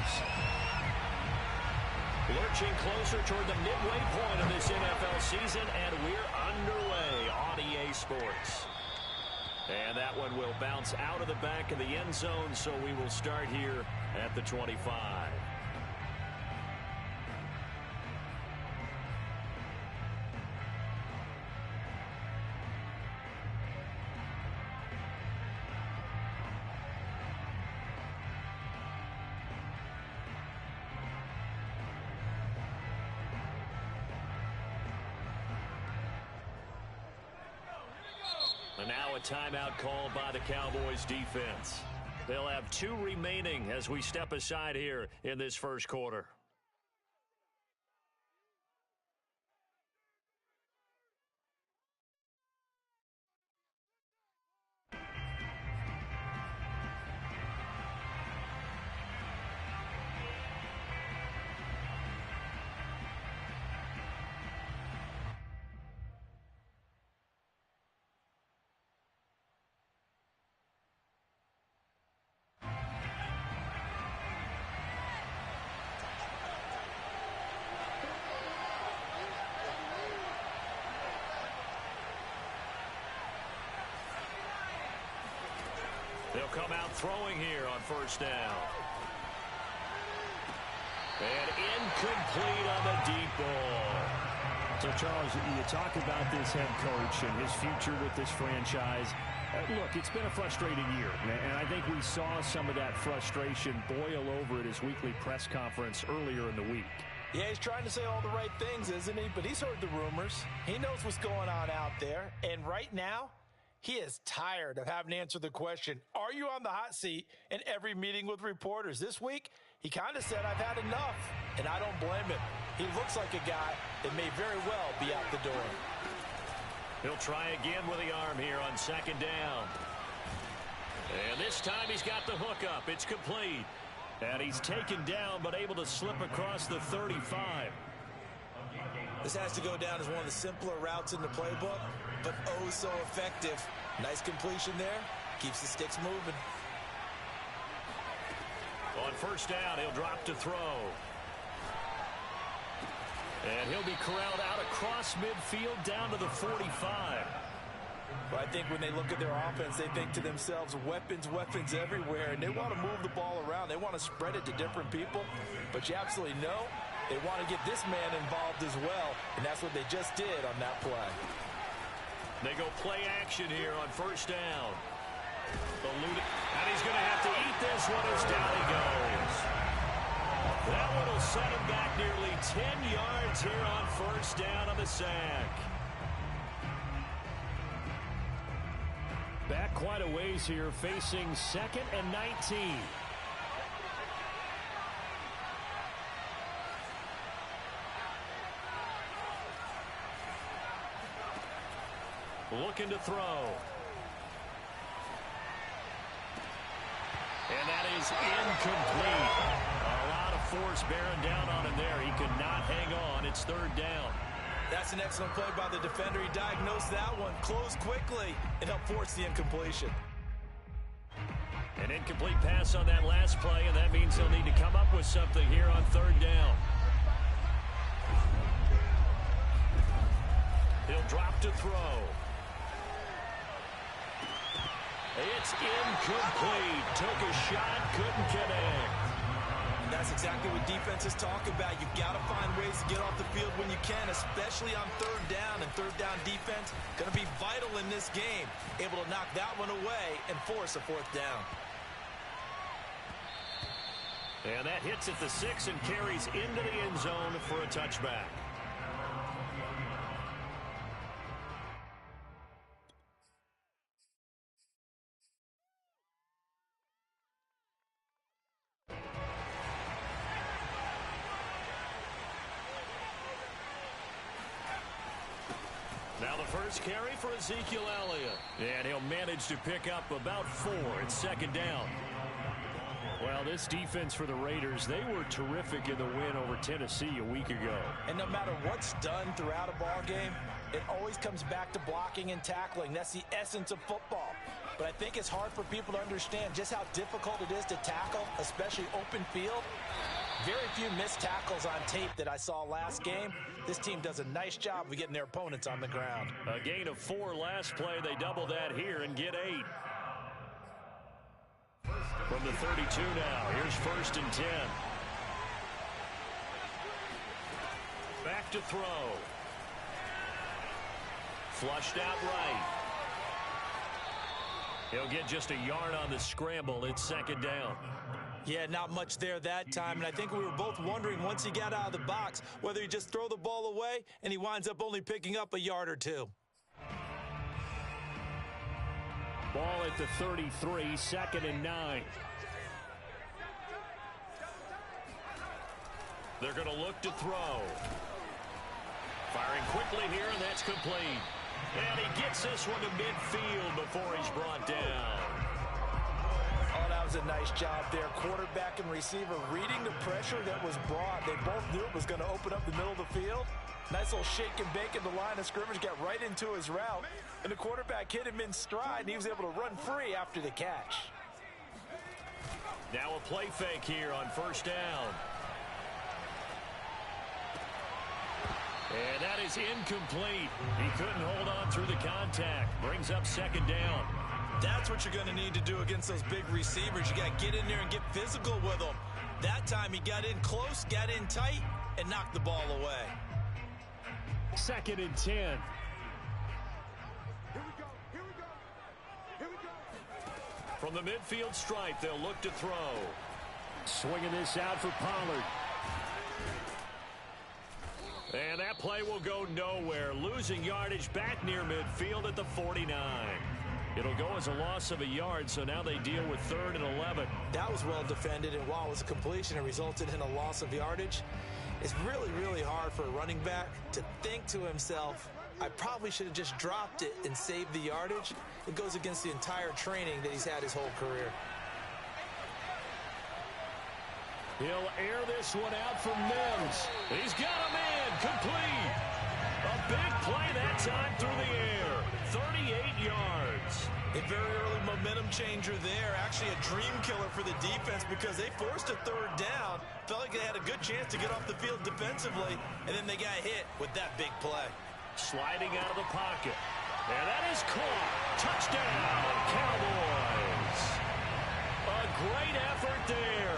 Cowboys. Lurching closer toward the midway point of this NFL season, and we're underway on EA Sports. And that one will bounce out of the back of the end zone, so we will start here at the 25. And now a timeout called by the Cowboys defense. They'll have 2 remaining as we step aside here in this first quarter. They'll come out throwing here on first down. And incomplete on the deep ball. So, Charles, you talk about this head coach and his future with this franchise. Look, it's been a frustrating year, and I think we saw some of that frustration boil over at his weekly press conference earlier in the week. Yeah, he's trying to say all the right things, isn't he? But he's heard the rumors. He knows what's going on out there. And right now, he is tired of having to answer the question, are you on the hot seat in every meeting with reporters? This week, he kind of said, I've had enough, and I don't blame him. He looks like a guy that may very well be out the door. He'll try again with the arm here on second down. And this time he's got the hook up. It's complete. And he's taken down but able to slip across the 35. This has to go down as one of the simpler routes in the playbook, but oh so effective. Nice completion there. Keeps the sticks moving. On first down, he'll drop to throw. And he'll be corralled out across midfield down to the 45. Well, I think when they look at their offense, they think to themselves, weapons, weapons everywhere, and they want to move the ball around. They want to spread it to different people, but you absolutely know they want to get this man involved as well, and that's what they just did on that play. They go play action here on first down. And he's going to have to eat this one as down he goes. That one will set him back nearly 10 yards here on first down on the sack. Back quite a ways here, facing 2nd and 19. Looking to throw. And that is incomplete. A lot of force bearing down on him there. He could not hang on. It's third down. That's an excellent play by the defender. He diagnosed that one, closed quickly, and helped force the incompletion. An incomplete pass on that last play, and that means he'll need to come up with something here on third down. He'll drop to throw. It's incomplete. Took a shot, couldn't connect. That's exactly what defenses talk about. You've got to find ways to get off the field when you can, especially on third down. And third down defense going to be vital in this game. Able to knock that one away and force a fourth down. And that hits at the 6 and carries into the end zone for a touchback. Now the first carry for Ezekiel Elliott. And he'll manage to pick up about 4. It's second down. Well, this defense for the Raiders, they were terrific in the win over Tennessee a week ago. And no matter what's done throughout a ball game, it always comes back to blocking and tackling. That's the essence of football. but I think it's hard for people to understand just how difficult it is to tackle, especially open field. Very few missed tackles on tape that I saw last game. This team does a nice job of getting their opponents on the ground. A gain of 4 last play. They double that here and get 8. From the 32 now. Here's 1st and 10. Back to throw. Flushed out right. He'll get just a yard on the scramble. It's 2nd down. Yeah, not much there that time, and I think we were both wondering once he got out of the box whether he just throw the ball away, and he winds up only picking up a yard or 2. Ball at the 33, 2nd and 9. They're going to look to throw. Firing quickly here, and that's complete. And he gets this one to midfield before he's brought down. Oh, that was a nice job there. Quarterback and receiver reading the pressure that was brought. They both knew it was going to open up the middle of the field. Nice little shake and bake in the line of scrimmage, got right into his route. And the quarterback hit him in stride, and he was able to run free after the catch. Now a play fake here on 1st down. And that is incomplete. He couldn't hold on through the contact. Brings up 2nd down. That's what you're going to need to do against those big receivers. You got to get in there and get physical with them. That time he got in close, got in tight, and knocked the ball away. 2nd and 10. Here we go. From the midfield stripe, they'll look to throw. Swinging this out for Pollard. And that play will go nowhere. Losing yardage back near midfield at the 49. It'll go as a loss of a yard, so now they deal with 3rd and 11. That was well defended, and while it was a completion, it resulted in a loss of yardage. It's really, really hard for a running back to think to himself, I probably should have just dropped it and saved the yardage. It goes against the entire training that he's had his whole career. He'll air this one out for Mims. He's got a man, complete. A big play that time through the air. 38 yards. A very early momentum changer there. Actually a dream killer for the defense because they forced a 3rd down. Felt like they had a good chance to get off the field defensively, and then they got hit with that big play. Sliding out of the pocket. And that is caught. Touchdown, Cowboys. A great effort there.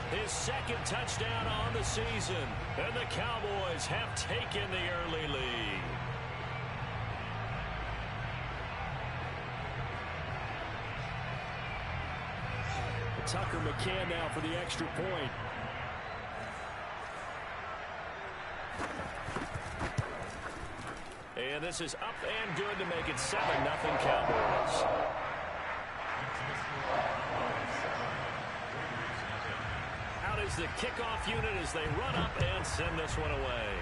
His 2nd touchdown on the season. And the Cowboys have taken the early lead. Tucker McCann now for the extra point. And this is up and good to make it 7-0 Cowboys. Out is the kickoff unit as they run up and send this one away.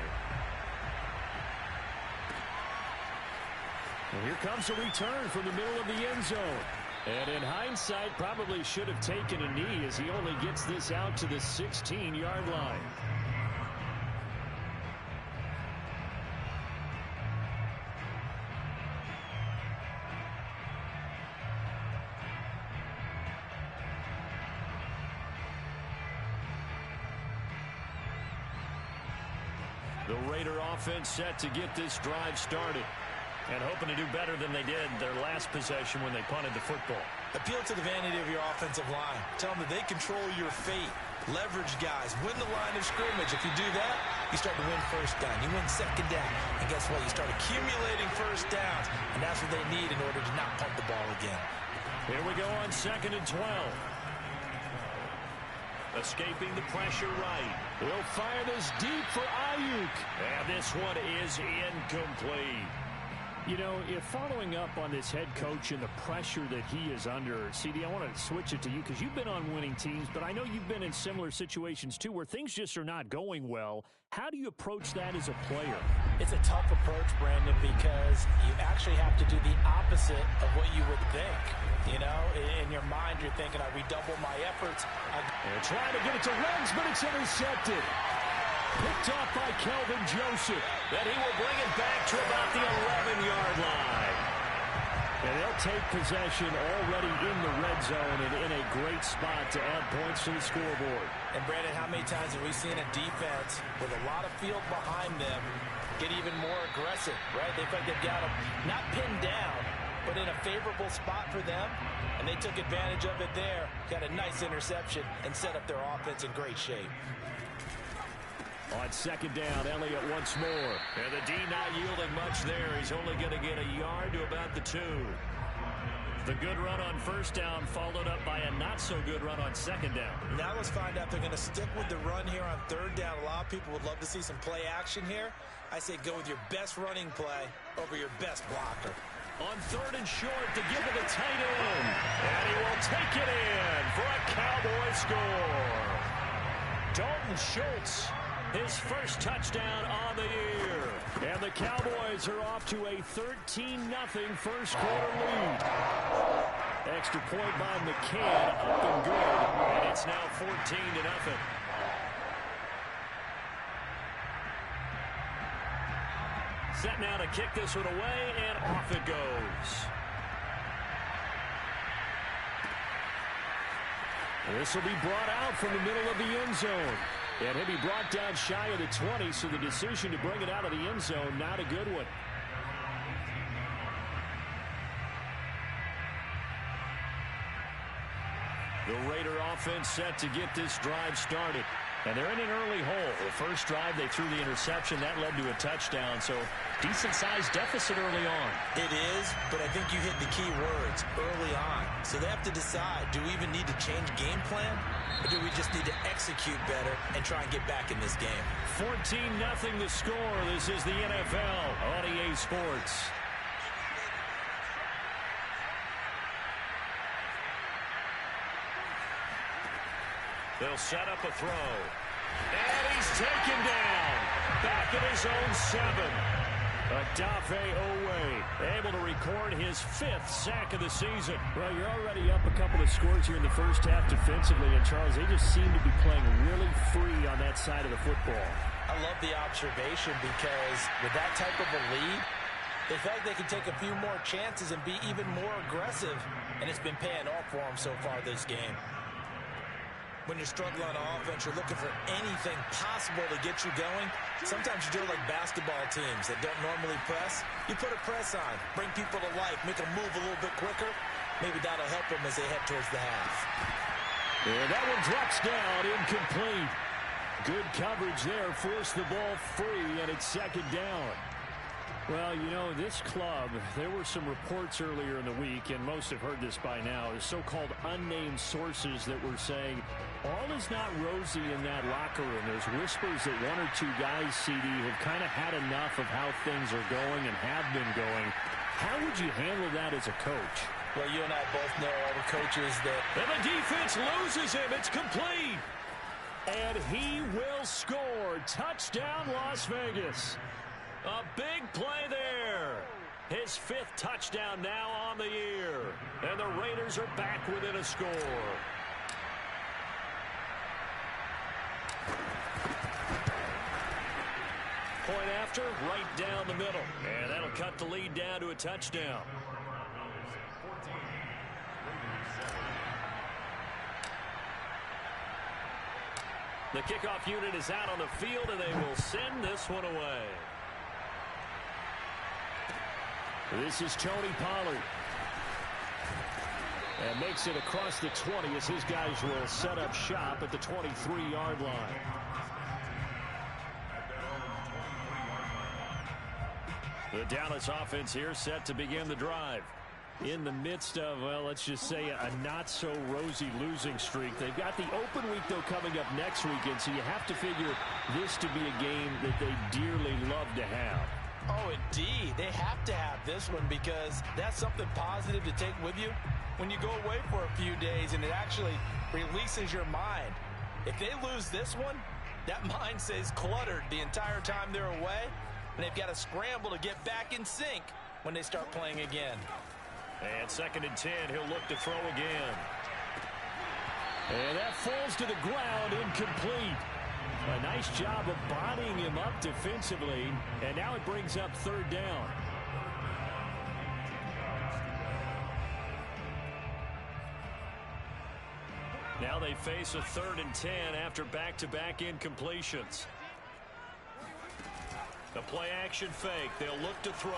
And here comes a return from the middle of the end zone. And in hindsight, probably should have taken a knee as he only gets this out to the 16-yard line. The Raider offense set to get this drive started. And hoping to do better than they did their last possession when they punted the football. Appeal to the vanity of your offensive line. Tell them that they control your fate. Leverage guys. Win the line of scrimmage. If you do that, you start to win 1st down. You win 2nd down. And guess what? You start accumulating 1st downs. And that's what they need in order to not punt the ball again. Here we go on 2nd and 12. Escaping the pressure right. He'll fire this deep for Ayuk. And this one is incomplete. You know, if following up on this head coach and the pressure that he is under, CD, I want to switch it to you because you've been on winning teams, but I know you've been in similar situations too where things just are not going well. How do you approach that as a player? It's a tough approach, Brandon, because you actually have to do the opposite of what you would think. You know, in your mind, you're thinking, I redouble my efforts. They're trying to get it to Ruggs, but it's intercepted. Picked off by Kelvin Joseph. Then he will bring it back to about the 11-yard line. And they'll take possession already in the red zone and in a great spot to add points to the scoreboard. And, Brandon, how many times have we seen a defense with a lot of field behind them get even more aggressive, right? They feel like they've got them not pinned down, but in a favorable spot for them, and they took advantage of it there, got a nice interception, and set up their offense in great shape. On second down, Elliott once more. And the D not yielding much there. He's only going to get a yard to about the 2. The good run on first down followed up by a not-so-good run on second down. Now let's find out if they're going to stick with the run here on third down. A lot of people would love to see some play action here. I say go with your best running play over your best blocker. On third and short to give it a tight end. And he will take it in for a Cowboy score. Dalton Schultz, his first touchdown on the year. And the Cowboys are off to a 13-0 first quarter lead. Extra point by McCann, up and good. And it's now 14-0. Set now to kick this one away, and off it goes. This will be brought out from the middle of the end zone. And he'll be brought down shy of the 20, so the decision to bring it out of the end zone, not a good one. The Raider offense set to get this drive started. And they're in an early hole. The first drive, they threw the interception. That led to a touchdown. So, decent-sized deficit early on. It is, but I think you hit the key words, early on. So they have to decide, do we even need to change game plan? Or do we just need to execute better and try and get back in this game? 14-0 the score. This is the NFL on EA Sports. They'll set up a throw. And he's taken down. Back at his own 7. Odafe Owe able to record his 5th sack of the season. Well, you're already up a couple of scores here in the first half defensively. And, Charles, they just seem to be playing really free on that side of the football. I love the observation because with that type of a lead, they feel like they can take a few more chances and be even more aggressive. And it's been paying off for them so far this game. When you're struggling on offense, you're looking for anything possible to get you going. Sometimes you do it like basketball teams that don't normally press. You put a press on, bring people to life, make them move a little bit quicker. Maybe that'll help them as they head towards the half. And that one drops down, incomplete. Good coverage there, forced the ball free, and it's second down. Well, you know, this club, there were some reports earlier in the week, and most have heard this by now, the so-called unnamed sources that were saying all is not rosy in that locker room. There's whispers that one or two guys, CD, have kind of had enough of how things are going and have been going. How would you handle that as a coach? Well, you and I both know all the coaches that... And the defense loses him. It's complete. And he will score. Touchdown, Las Vegas. A big play there. His 5th touchdown now on the year. And the Raiders are back within a score. Point after, right down the middle. And that'll cut the lead down to a touchdown. The kickoff unit is out on the field, and they will send this one away. This is Tony Pollard. And makes it across the 20 as his guys will set up shop at the 23-yard line. The Dallas offense here set to begin the drive. In the midst of, well, let's just say a not-so-rosy losing streak. They've got the open week, though, coming up next weekend, so you have to figure this to be a game that they dearly love to have. Oh, indeed. They have to have this one because that's something positive to take with you when you go away for a few days, and it actually releases your mind. If they lose this one, that mind stays cluttered the entire time they're away, and they've got to scramble to get back in sync when they start playing again. And 2nd and 10, he'll look to throw again. And that falls to the ground, incomplete. A nice job of bodying him up defensively, and now it brings up 3rd down. they face a 3rd and 10 after back-to-back incompletions. The play action fake. They'll look to throw.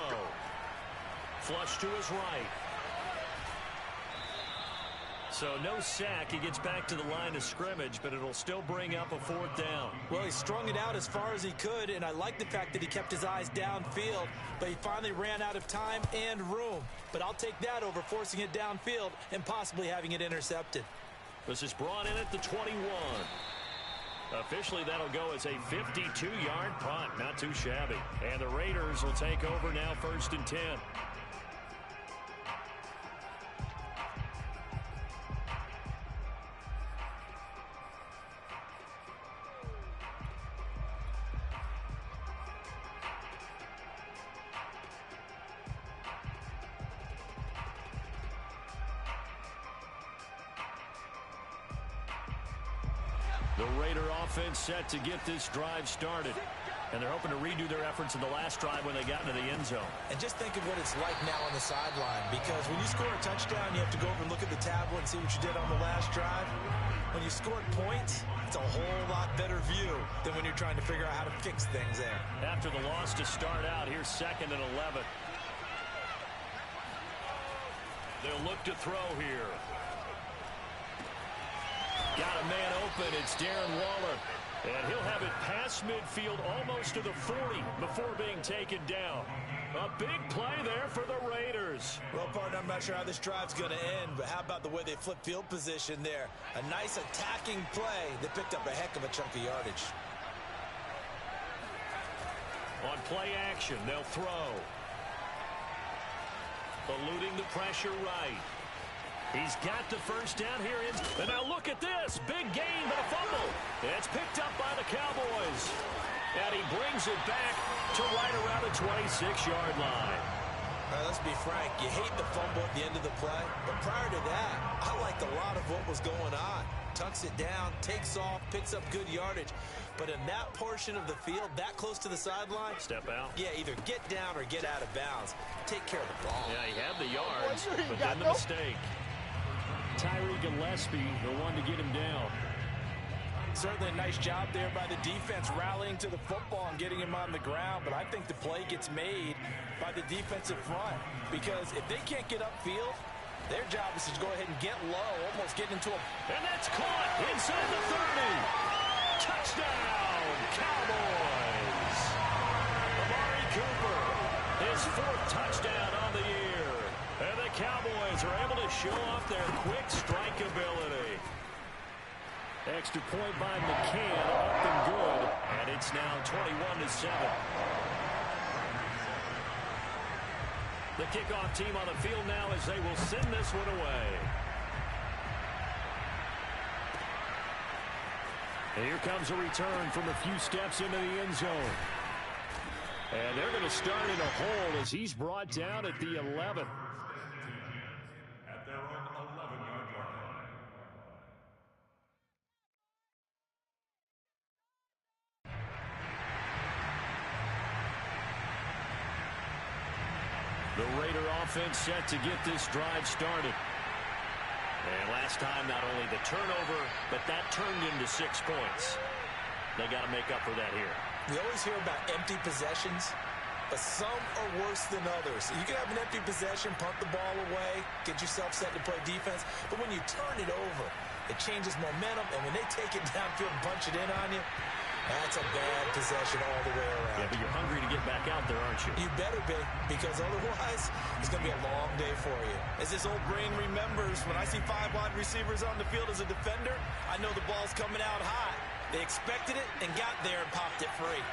Flush to his right. So no sack. He gets back to the line of scrimmage, but it'll still bring up a 4th down. Well, he strung it out as far as he could, and I like the fact that he kept his eyes downfield, but he finally ran out of time and room. But I'll take that over forcing it downfield and possibly having it intercepted. This is brought in at the 21. Officially, that'll go as a 52-yard punt. Not too shabby. And the Raiders will take over now, 1st and 10. The Raider offense set to get this drive started. And they're hoping to redo their efforts in the last drive when they got into the end zone. And just think of what it's like now on the sideline, because when you score a touchdown, you have to go over and look at the tablet and see what you did on the last drive. When you scored points, it's a whole lot better view than when you're trying to figure out how to fix things there. After the loss to start out, here's 2nd and 11. They'll look to throw here. Got a man open. It's Darren Waller. And he'll have it past midfield almost to the 40 before being taken down. A big play there for the Raiders. Well, partner, I'm not sure how this drive's going to end, but how about the way they flip field position there? A nice attacking play that picked up a heck of a chunk of yardage. On play action, they'll throw. Eluding the pressure right. He's got the 1st down here. And now look at this. Big gain, but a fumble. It's picked up by the Cowboys. And he brings it back to right around the 26-yard line. Let's be frank. You hate the fumble at the end of the play. But prior to that, I liked a lot of what was going on. Tucks it down, takes off, picks up good yardage. But in that portion of the field, that close to the sideline, step out. Yeah, either get down or get out of bounds. Take care of the ball. Yeah, he had the yards, but then the mistake. Tyree Gillespie, the one to get him down. Certainly a nice job there by the defense rallying to the football and getting him on the ground, but I think the play gets made by the defensive front, because if they can't get upfield, their job is to go ahead and get low, almost get into a... And that's caught inside the 30. Touchdown, Cowboys. Amari Cooper, his 4th touchdown on the year. And the Cowboys are able to show off their quick strike ability. Extra point by McCann, up and good. And it's now 21-7. The kickoff team on the field now as they will send this one away. And here comes a return from a few steps into the end zone. And they're going to start in a hole as he's brought down at the 11th. At their own 11-yard line. The Raider offense set to get this drive started. And last time, not only the turnover, but that turned into 6 points. They got to make up for that here. We always hear about empty possessions, but some are worse than others. You can have an empty possession, punt the ball away, get yourself set to play defense, but when you turn it over, it changes momentum, and when they take it downfield and punch it in on you, that's a bad possession all the way around. Yeah, but you're hungry to get back out there, aren't you? You better be, because otherwise, it's going to be a long day for you. As this old brain remembers, when I see 5 wide receivers on the field as a defender, I know the ball's coming out hot. They expected it and got there and popped it free.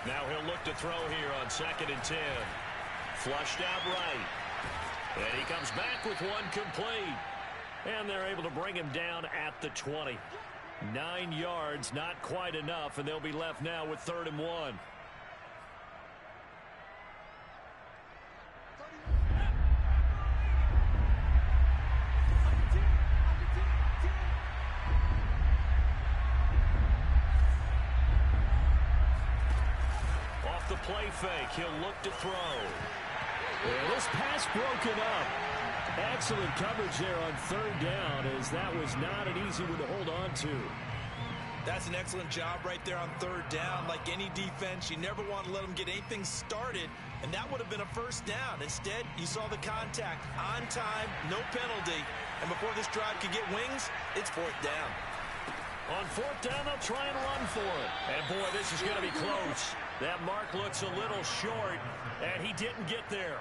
Now he'll look to throw here on 2nd and 10. Flushed out right. And he comes back with one complete. And they're able to bring him down at the 20. 9 yards, not quite enough, and they'll be left now with 3rd and 1. Off the play fake, he'll look to throw. Well, this pass broken up. Excellent coverage there on third down, as that was not an easy one to hold on to. That's an excellent job right there on third down. Like any defense, you never want to let them get anything started, and that would have been a first down. Instead, you saw the contact on time, no penalty, and before this drive could get wings, it's fourth down. On fourth down, they'll try and run for it. And, boy, this is going to be close. That mark looks a little short, and he didn't get there.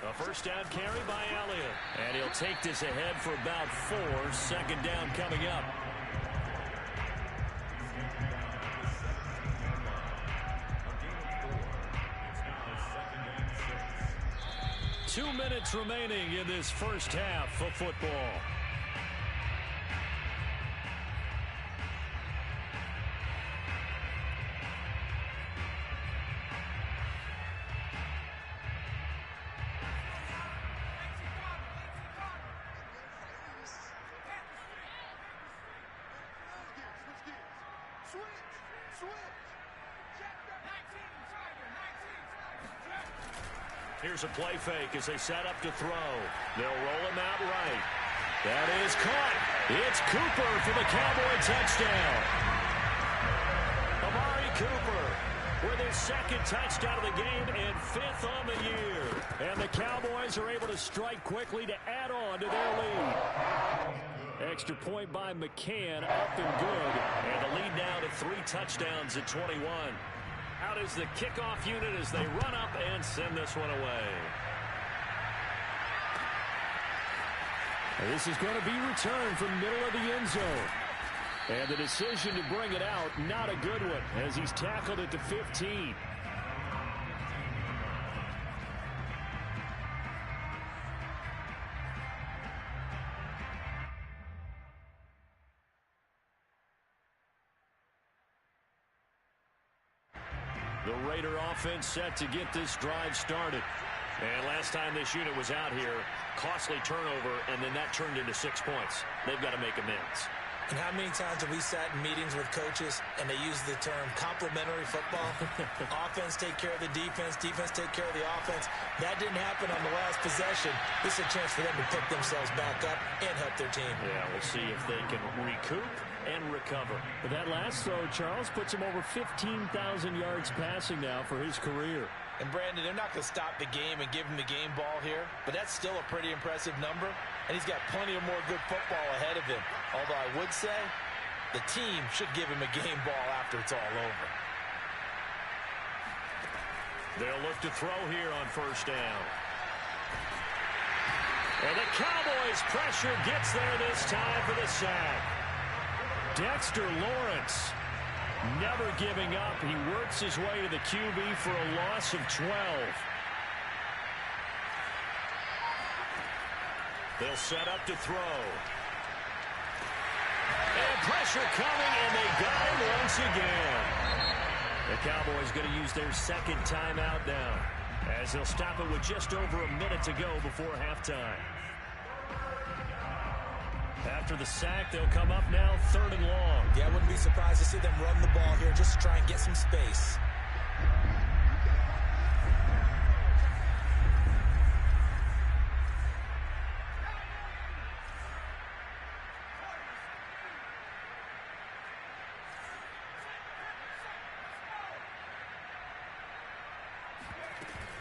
A first down carry by Elliott. And he'll take this ahead for about 4. Second down coming up. Two minutes remaining in this first half of football. Here's a play fake as they set up to throw. They'll roll him out right. That is caught. It's Cooper for the Cowboy touchdown. Amari Cooper with his second touchdown of the game and 5th on the year. And the Cowboys are able to strike quickly to add on to their lead. Extra point by McCann, up and good. And the lead now to 3 touchdowns at 21. Out is the kickoff unit as they run up and send this one away. And this is going to be returned from middle of the end zone. And the decision to bring it out, not a good one, as he's tackled at the 15. The Raider offense set to get this drive started. And last time this unit was out here, costly turnover, and then that turned into 6 points. They've got to make amends. And how many times have we sat in meetings with coaches and they use the term complementary football? Offense take care of the defense, defense take care of the offense. That didn't happen on the last possession. This is a chance for them to pick themselves back up and help their team. Yeah, we'll see if they can recoup and recover. But that last throw, Charles, puts him over 15,000 yards passing now for his career. And, Brandon, they're not going to stop the game and give him the game ball here, but that's still a pretty impressive number, and he's got plenty of more good football ahead of him. Although I would say the team should give him a game ball after it's all over. They'll look to throw here on first down. And the Cowboys' pressure gets there this time for the sack. Dexter Lawrence never giving up. He works his way to the QB for a loss of 12. They'll set up to throw. And pressure coming, and they got him once again. The Cowboys going to use their second timeout now, as they'll stop it with just over a minute to go before halftime. After the sack, they'll come up now 3rd and long. Yeah, I wouldn't be surprised to see them run the ball here just to try and get some space.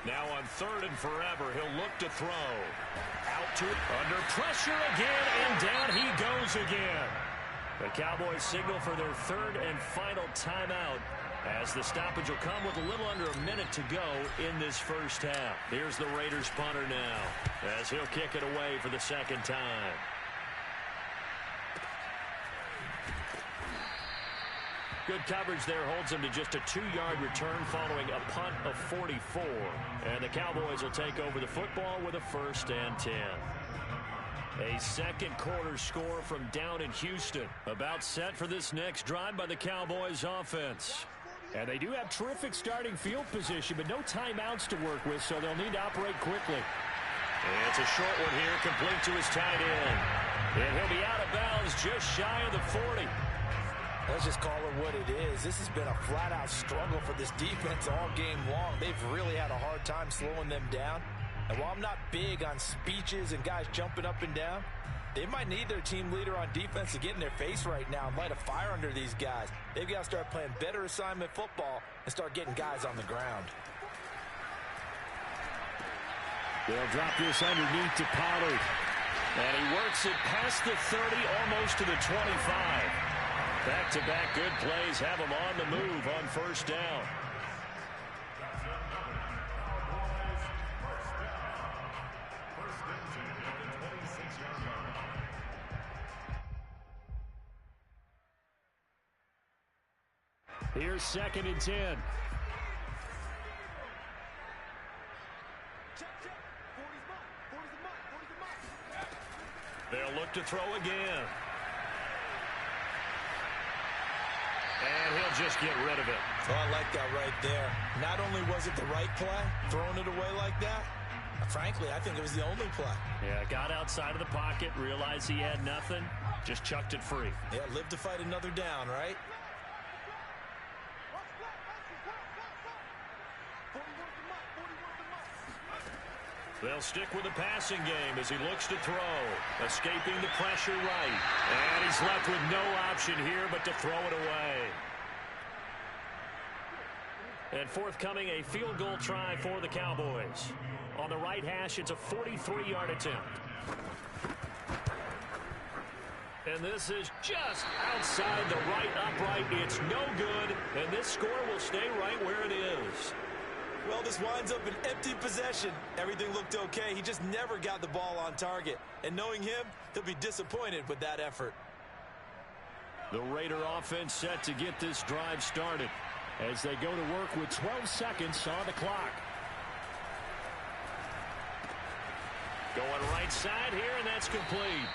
Now on 3rd and forever, he'll look to throw. Out to it, under pressure again, and down he goes again. The Cowboys signal for their 3rd and final timeout, as the stoppage will come with a little under a minute to go in this first half. Here's the Raiders punter now, as he'll kick it away for the second time. Good coverage there holds him to just a 2-yard return following a punt of 44. And the Cowboys will take over the football with a 1st and 10. A second quarter score from down in Houston. About set for this next drive by the Cowboys offense. And they do have terrific starting field position, but no timeouts to work with, so they'll need to operate quickly. And it's a short one here, complete to his tight end. And he'll be out of bounds just shy of the 40. Let's just call it what it is. This has been a flat-out struggle for this defense all game long. They've really had a hard time slowing them down. And while I'm not big on speeches and guys jumping up and down, they might need their team leader on defense to get in their face right now and light a fire under these guys. They've got to start playing better assignment football and start getting guys on the ground. They'll drop this underneath to Pollard. And he works it past the 30, almost to the 25. Back-to-back good plays have him on the move on first down. Here's 2nd and 10. They'll look to throw again. And he'll just get rid of it. Oh, I like that right there. Not only was it the right play, throwing it away like that, frankly, I think it was the only play. Yeah, got outside of the pocket, realized he had nothing, just chucked it free. Yeah, live to fight another down, right? They'll stick with the passing game as he looks to throw. Escaping the pressure right. And he's left with no option here but to throw it away. And forthcoming, a field goal try for the Cowboys. On the right hash, it's a 43-yard attempt. And this is just outside the right upright. It's no good, and this score will stay right where it is. Well, this winds up an empty possession. Everything looked okay. He just never got the ball on target. And knowing him, he'll be disappointed with that effort. The Raider offense set to get this drive started as they go to work with 12 seconds on the clock. Going right side here, and that's complete.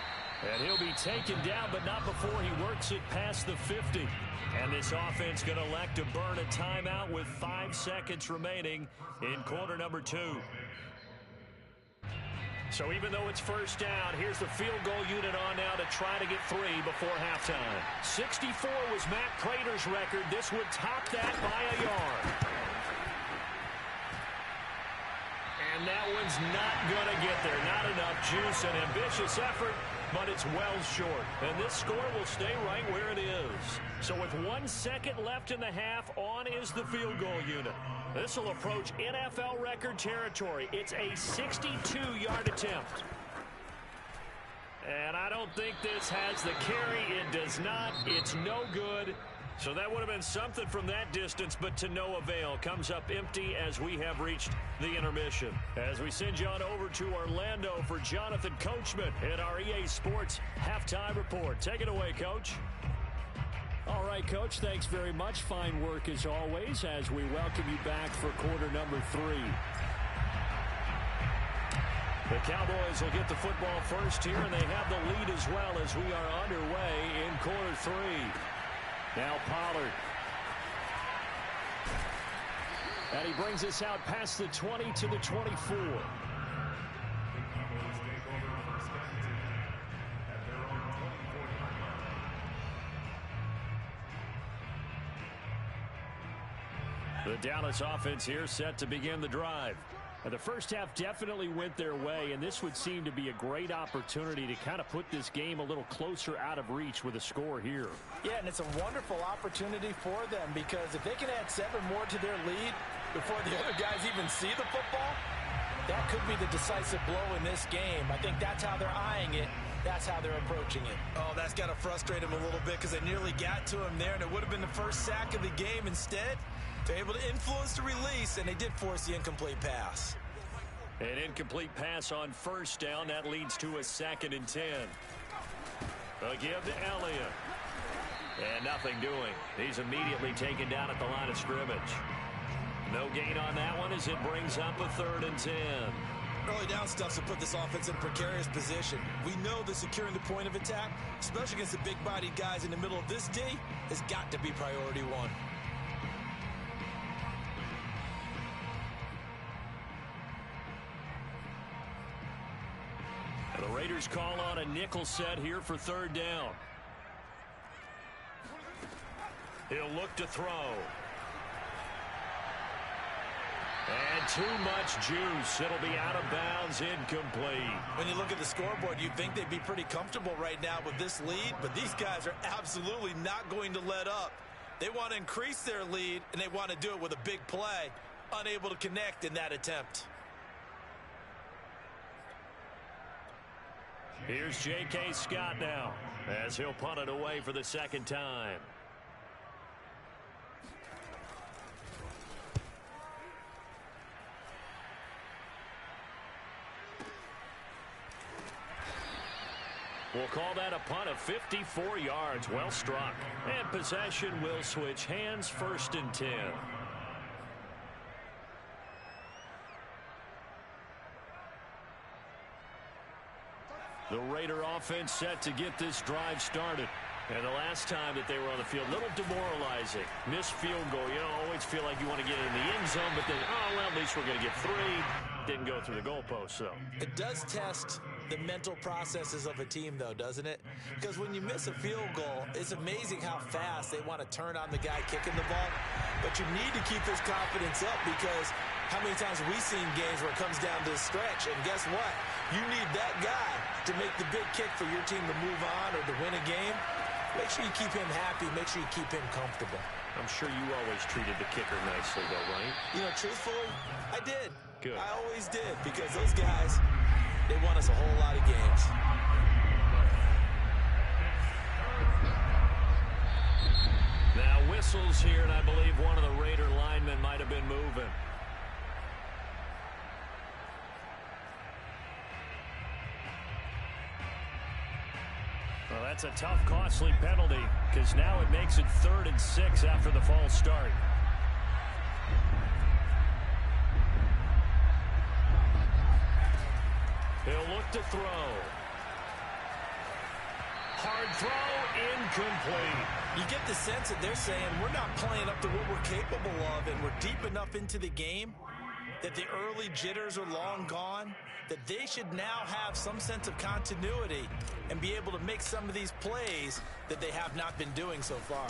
And he'll be taken down, but not before he works it past the 50. And this offense going to elect to burn a timeout with 5 seconds remaining in quarter number 2. So even though it's first down, here's the field goal unit on now to try to get 3 before halftime. 64 was Matt Prater's record. This would top that by a yard. And that one's not going to get there. Not enough juice. An ambitious effort, but it's well short. And this score will stay right where it is. So with 1 second left in the half, on is the field goal unit. This will approach NFL record territory. It's a 62-yard attempt. And I don't think this has the carry. It does not. It's no good. So that would have been something from that distance, but to no avail. Comes up empty as we have reached the intermission. As we send you on over to Orlando for Jonathan Coachman in our EA Sports Halftime Report. Take it away, Coach. All right, Coach, thanks very much. Fine work as always as we welcome you back for quarter number 3. The Cowboys will get the football first here, and they have the lead as well as we are underway in quarter 3. Now Pollard. And he brings us out past the 20 to the 24. The Dallas offense here set to begin the drive. The first half definitely went their way, and this would seem to be a great opportunity to kind of put this game a little closer out of reach with a score here. Yeah, and it's a wonderful opportunity for them because if they can add 7 more to their lead before the other guys even see the football, that could be the decisive blow in this game. I think that's how they're eyeing it. That's how they're approaching it. Oh, that's got to frustrate them a little bit because they nearly got to him there, and it would have been the first sack of the game. Instead, they're able to influence the release, and they did force the incomplete pass. An incomplete pass on first down. That leads to a 2nd and 10. A give to Elliott. And nothing doing. He's immediately taken down at the line of scrimmage. No gain on that one as it brings up a 3rd and 10. Early down stuff will put this offense in a precarious position. We know that securing the point of attack, especially against the big-bodied guys in the middle of this D, has got to be priority 1. The Raiders call on a nickel set here for 3rd down. He'll look to throw. And too much juice. It'll be out of bounds, incomplete. When you look at the scoreboard, you'd think they'd be pretty comfortable right now with this lead, but these guys are absolutely not going to let up. They want to increase their lead, and they want to do it with a big play. Unable to connect in that attempt. Here's J.K. Scott now, as he'll punt it away for the second time. We'll call that a punt of 54 yards. Well struck. And possession will switch hands, 1st and 10. The Raider offense set to get this drive started. And the last time that they were on the field, a little demoralizing. Missed field goal. You know, always feel like you want to get in the end zone, but then, oh, well, at least we're going to get 3. Didn't go through the goalpost, though. It does test the mental processes of a team, though, doesn't it? Because when you miss a field goal, it's amazing how fast they want to turn on the guy kicking the ball. But you need to keep his confidence up, because how many times have we seen games where it comes down to a stretch? And guess what? You need that guy to make the big kick for your team to move on or to win a game. Make sure you keep him happy. Make sure you keep him comfortable. I'm sure you always treated the kicker nicely, though, right? You know, truthfully, I did. Good. I always did, because those guys, they won us a whole lot of games. Now whistles here, and I believe one of the Raider linemen might have been moving. Well, that's a tough, costly penalty, because now it makes it 3rd and 6 after the false start. He'll look to throw. Hard throw, incomplete. You get the sense that they're saying we're not playing up to what we're capable of, and we're deep enough into the game that the early jitters are long gone, that they should now have some sense of continuity and be able to make some of these plays that they have not been doing so far.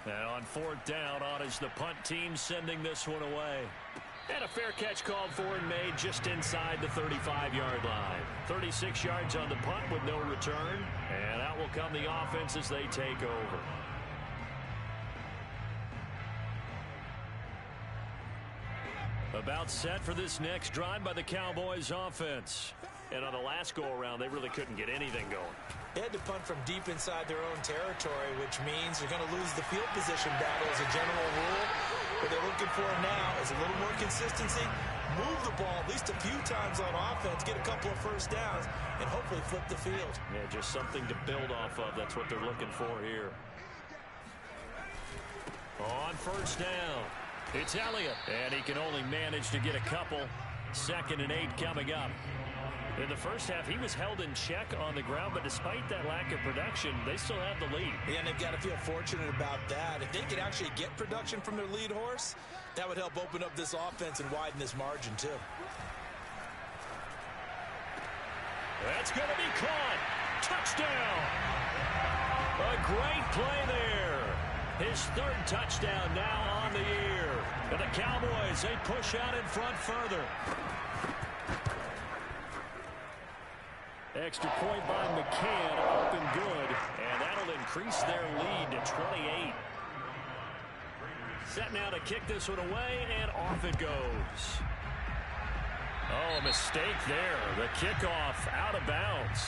And on 4th down, on is the punt team sending this one away. And a fair catch called for and made just inside the 35-yard line. 36 yards on the punt with no return. And out will come the offense as they take over. About set for this next drive by the Cowboys offense. And on the last go-around, they really couldn't get anything going. They had to punt from deep inside their own territory, which means they're going to lose the field position battle as a general rule. What they're looking for now is a little more consistency, move the ball at least a few times on offense, get a couple of first downs, and hopefully flip the field. Yeah, just something to build off of. That's what they're looking for here. On 1st down, it's Elliott, and he can only manage to get a couple. 2nd and 8 coming up. In the first half, he was held in check on the ground, but despite that lack of production, they still have the lead. Yeah, and they've got to feel fortunate about that. If they could actually get production from their lead horse, that would help open up this offense and widen this margin, too. That's going to be caught. Touchdown. A great play there. His 3rd touchdown now on the year. And the Cowboys, they push out in front further. Extra point by McCann, up and good. And that'll increase their lead to 28. Set now to kick this one away, and off it goes. Oh, a mistake there. The kickoff out of bounds.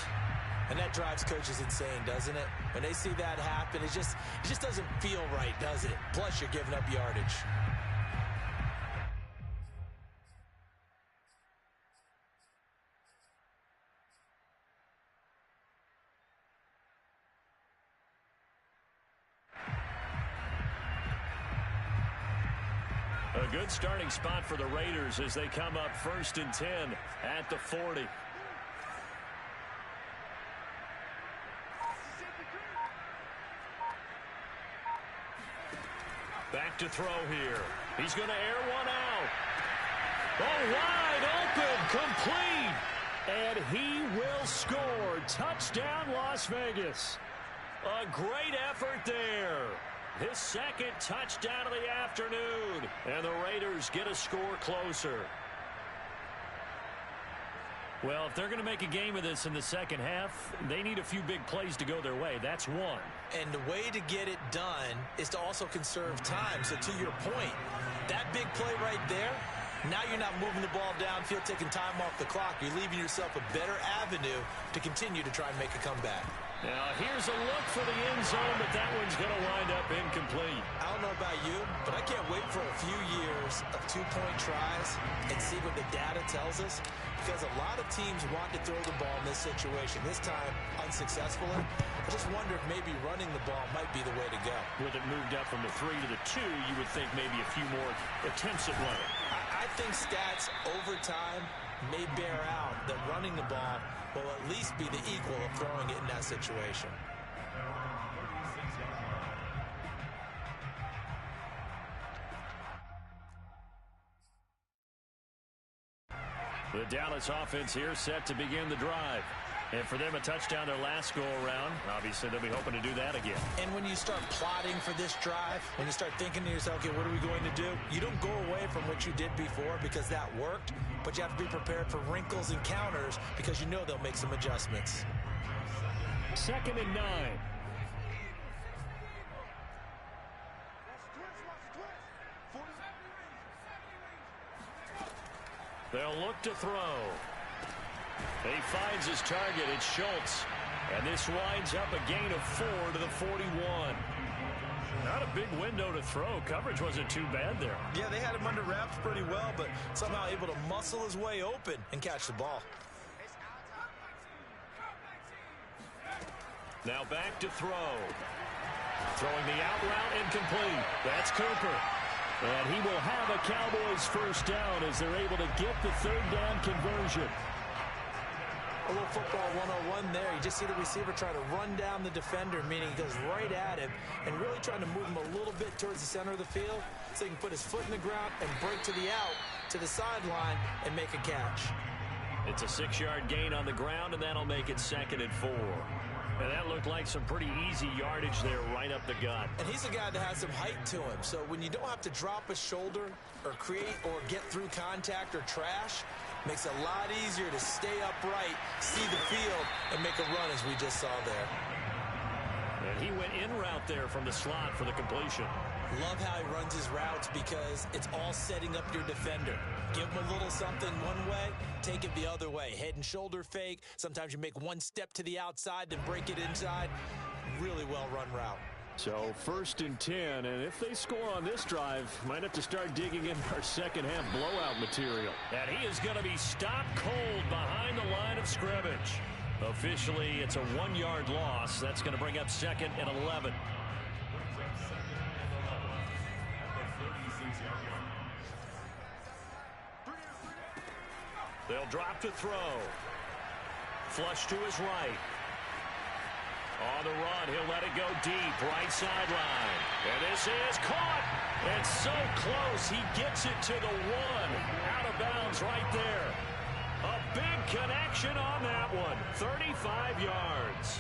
And that drives coaches insane, doesn't it? When they see that happen, it just doesn't feel right, does it? Plus, you're giving up yardage. A good starting spot for the Raiders as they come up 1st and 10 at the 40. Back to throw here. He's going to air one out. Oh, wide open, complete. And he will score. Touchdown, Las Vegas. A great effort there. His second touchdown of the afternoon. And the Raiders get a score closer. Well, if they're going to make a game of this in the second half, they need a few big plays to go their way. That's one. And the way to get it done is to also conserve time. So to your point, that big play right there, now you're not moving the ball downfield, taking time off the clock. You're leaving yourself a better avenue to continue to try and make a comeback. Now, here's a look for the end zone, but that one's going to wind up incomplete. I don't know about you, but I can't wait for a few years of two-point tries and see what the data tells us, because a lot of teams want to throw the ball in this situation. This time, unsuccessfully. I just wonder if maybe running the ball might be the way to go. With it moved up from the 3 to the 2, you would think maybe a few more attempts at running. I think stats over time may bear out that running the ball will at least be the equal of throwing it in that situation. The Dallas offense here set to begin the drive. And for them, a touchdown their last go-around. Obviously, they'll be hoping to do that again. And when you start plotting for this drive, when you start thinking to yourself, okay, what are we going to do? You don't go away from what you did before because that worked, but you have to be prepared for wrinkles and counters because you know they'll make some adjustments. 2nd and 9. They'll look to throw. He finds his target. It's Schultz. And this winds up a gain of 4 to the 41. Not a big window to throw. Coverage wasn't too bad there. Yeah, they had him under wraps pretty well, but somehow able to muscle his way open and catch the ball. Now back to throw. Throwing the out route incomplete. That's Cooper. And he will have a Cowboys first down as they're able to get the 3rd down conversion. A little football 101 there. You just see the receiver try to run down the defender, meaning he goes right at him and really trying to move him a little bit towards the center of the field so he can put his foot in the ground and break to the out, to the sideline, and make a catch. It's a 6-yard gain on the ground, and that'll make it 2nd and 4. And that looked like some pretty easy yardage there right up the gut. And he's a guy that has some height to him, so when you don't have to drop a shoulder or create or get through contact or trash, makes it a lot easier to stay upright, see the field, and make a run as we just saw there. And he went in route there from the slot for the completion. Love how he runs his routes because it's all setting up your defender. Give him a little something one way, take it the other way. Head and shoulder fake. Sometimes you make one step to the outside, then break it inside. Really well-run route. So 1st and 10, and if they score on this drive, might have to start digging into our second-half blowout material. And he is going to be stopped cold behind the line of scrimmage. Officially, it's a 1-yard loss. That's going to bring up 2nd and 11. They'll drop to throw. Flush to his right. On the run, he'll let it go deep, right sideline. And this is caught. And so close, he gets it to the 1. Out of bounds right there. A big connection on that one. 35 yards.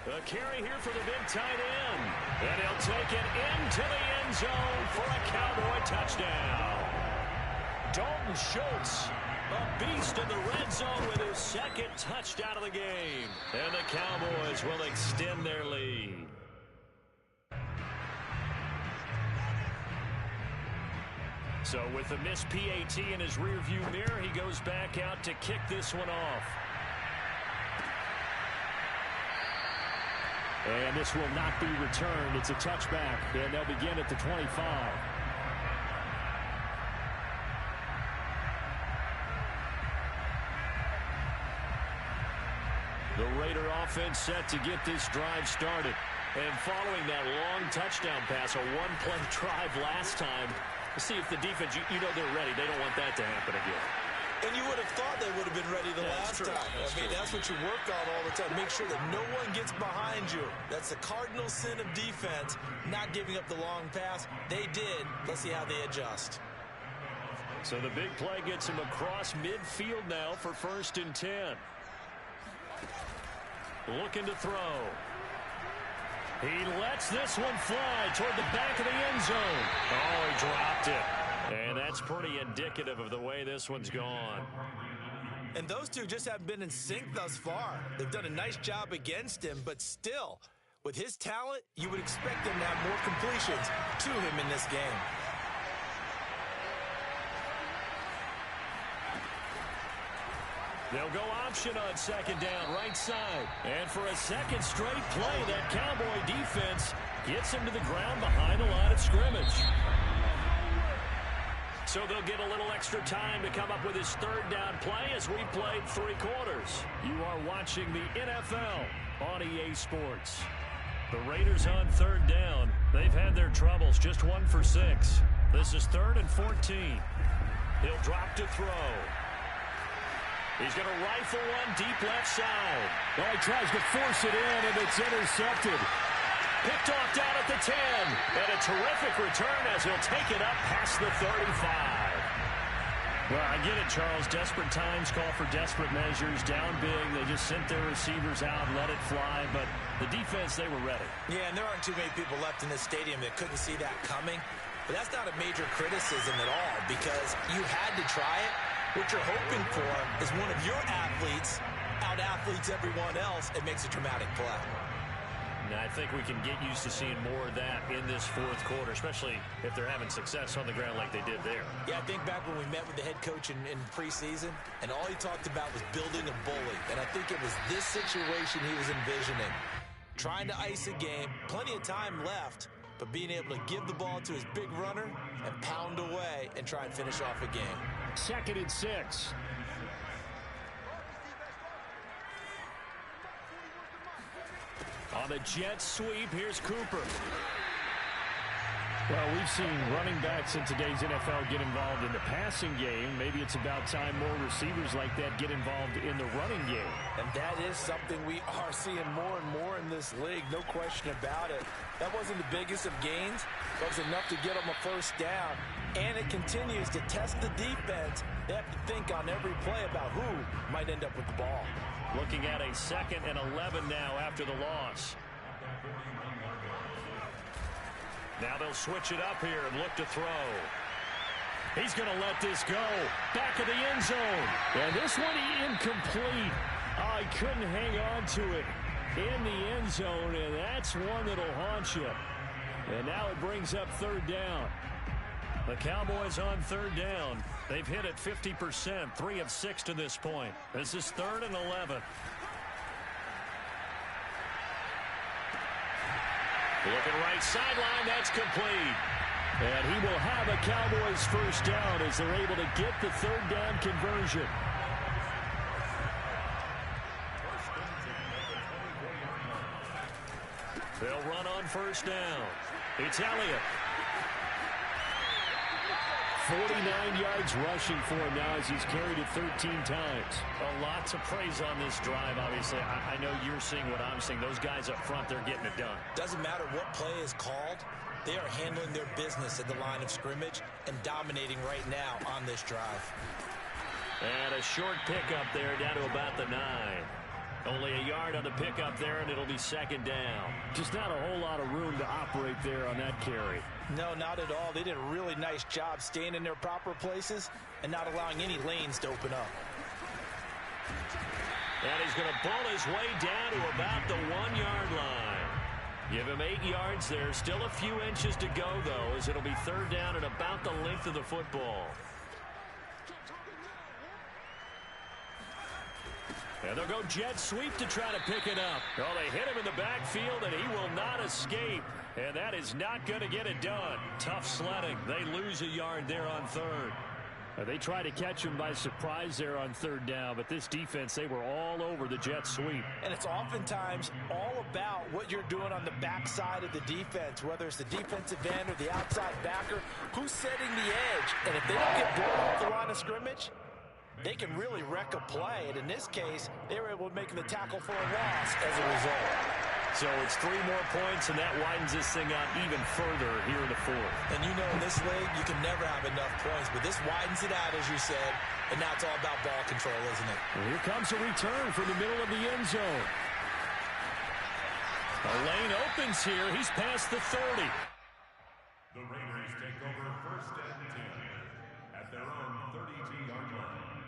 A carry here for the big tight end. And he'll take it into the end zone for a Cowboy touchdown. Dalton Schultz, a beast in the red zone with his 2nd touchdown of the game. And the Cowboys will extend their lead. So with the missed PAT in his rearview mirror, he goes back out to kick this one off. And this will not be returned. It's a touchback, and they'll begin at the 25. The Raider offense set to get this drive started. And following that long touchdown pass, a one-play drive last time, see if the defense, you know they're ready. They don't want that to happen again. And you would have thought they would have been ready the last time. That's what you work on all the time. Make sure that no one gets behind you. That's the cardinal sin of defense, not giving up the long pass. They did. Let's see how they adjust. So the big play gets him across midfield now for 1st and 10. looking to throw. He lets this one fly toward the back of the end zone. Oh, he dropped it. And that's pretty indicative of the way this one's gone. And those two just haven't been in sync thus far. They've done a nice job against him, but still, with his talent, you would expect them to have more completions to him in this game. They'll go option on second down, right side. And for a second straight play, that Cowboy defense gets him to the ground behind the line of scrimmage. So they'll get a little extra time to come up with his third down play as we played 3 quarters. You are watching the NFL on EA Sports. The Raiders on third down. They've had their troubles, just 1 for 6. This is 3rd and 14. He'll drop to throw. He's going to rifle one deep left side. Well, he tries to force it in, and it's intercepted. Picked off down at the 10. And a terrific return as he'll take it up past the 35. Well, I get it, Charles. Desperate times call for desperate measures. Down big, they just sent their receivers out, let it fly. But the defense, they were ready. Yeah, and there aren't too many people left in this stadium that couldn't see that coming. But that's not a major criticism at all because you had to try it. What you're hoping for is one of your athletes out-athletes everyone else and makes a dramatic play. Now, I think we can get used to seeing more of that in this 4th quarter, especially if they're having success on the ground like they did there. Yeah, I think back when we met with the head coach in preseason, and all he talked about was building a bully. And I think it was this situation he was envisioning. Trying to ice a game, plenty of time left, but being able to give the ball to his big runner and pound away and try and finish off a game. 2nd and 6. On the jet sweep, here's Cooper. Well, we've seen running backs in today's NFL get involved in the passing game. Maybe it's about time more receivers like that get involved in the running game. And that is something we are seeing more and more in this league, no question about it. That wasn't the biggest of gains, but it was enough to get them a first down. And it continues to test the defense. They have to think on every play about who might end up with the ball. Looking at a 2nd and 11 now after the loss. Now they'll switch it up here and look to throw. He's going to let this go. Back of the end zone. And this one incomplete. Oh, he couldn't hang on to it in the end zone, and that's one that'll haunt you. And now it brings up 3rd down. The Cowboys on 3rd down. They've hit it 50%, 3 of 6 to this point. This is 3rd and 11. Looking right sideline, that's complete. And he will have a Cowboys first down as they're able to get the 3rd down conversion. They'll run on first down. It's Elliott. 49 yards rushing for him now as he's carried it 13 times. A lot to praise on this drive, obviously. I know you're seeing what I'm seeing. Those guys up front, they're getting it done. Doesn't matter what play is called. They are handling their business at the line of scrimmage and dominating right now on this drive. And a short pickup there down to about the 9. Only a yard on the pickup there, and it'll be 2nd down. Just not a whole lot of room to operate there on that carry. No, not at all. They did a really nice job staying in their proper places and not allowing any lanes to open up. And he's going to pull his way down to about the 1-yard line. Give him 8 yards there. Still a few inches to go, though, as it'll be 3rd down and about the length of the football. And they'll go jet sweep to try to pick it up. Oh, they hit him in the backfield, and he will not escape. And that is not going to get it done. Tough sledding. They lose a yard there on 3rd. They try to catch him by surprise there on 3rd down, but this defense, they were all over the jet sweep. And it's oftentimes all about what you're doing on the backside of the defense, whether it's the defensive end or the outside backer, who's setting the edge. And if they don't get blown off the line of scrimmage, they can really wreck a play. And in this case, they were able to make the tackle for a loss as a result. So it's 3 more points, and that widens this thing out even further here in the 4th. And you know in this league, you can never have enough points, but this widens it out, as you said, and now it's all about ball control, isn't it? Well, here comes a return from the middle of the end zone. The lane opens here. He's past the 30. The Raiders take over 1st and 10 at their own 32-yard line.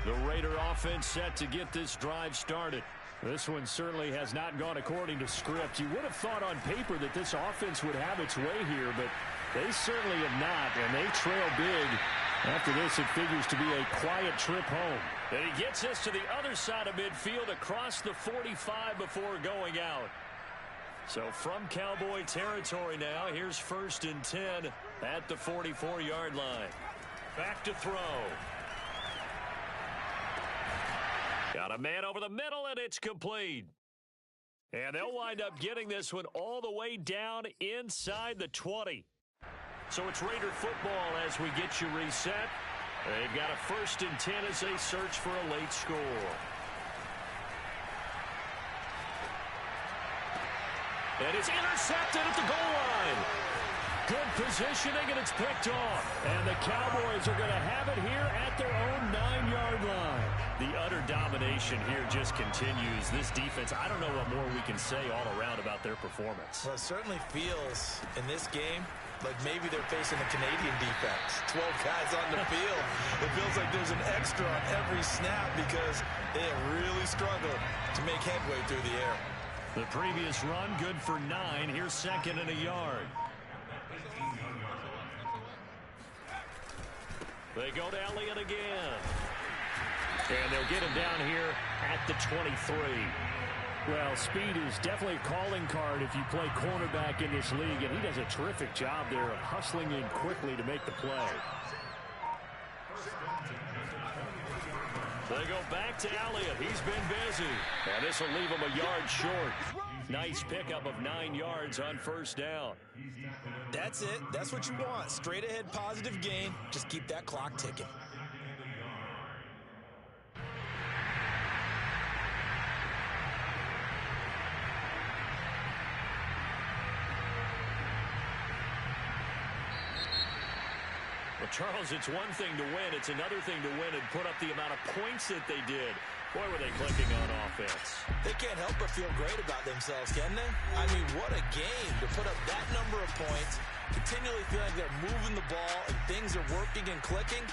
The Raider offense set to get this drive started. This one certainly has not gone according to script. You would have thought on paper that this offense would have its way here, but they certainly have not, and they trail big. After this, it figures to be a quiet trip home. And he gets us to the other side of midfield across the 45 before going out. So from Cowboy territory now, here's 1st and 10 at the 44-yard line. Back to throw. Got a man over the middle, and it's complete. And they'll wind up getting this one all the way down inside the 20. So it's Raider football as we get you reset. They've got a 1st and 10 as they search for a late score. And it's intercepted at the goal line. Good positioning, and it's picked off. And the Cowboys are going to have it here at their own 9-yard line. The utter domination here just continues. This defense, I don't know what more we can say all around about their performance. Well, it certainly feels in this game like maybe they're facing a Canadian defense. 12 guys on the field. It feels like there's an extra on every snap because they have really struggled to make headway through the air. The previous run, good for 9. Here's 2nd and a yard. They go to Elliott again. And they'll get him down here at the 23. Well, speed is definitely a calling card if you play cornerback in this league, and he does a terrific job there of hustling in quickly to make the play. They go back to Elliott. He's been busy. And this will leave him a yard short. Nice pickup of 9 yards on 1st down. That's it. That's what you want. Straight ahead positive gain. Just keep that clock ticking. Well, Charles, it's one thing to win. It's another thing to win and put up the amount of points that they did. Boy, were they clicking on offense. They can't help but feel great about themselves, can they? I mean, what a game to put up that number of points, continually feel like they're moving the ball and things are working and clicking.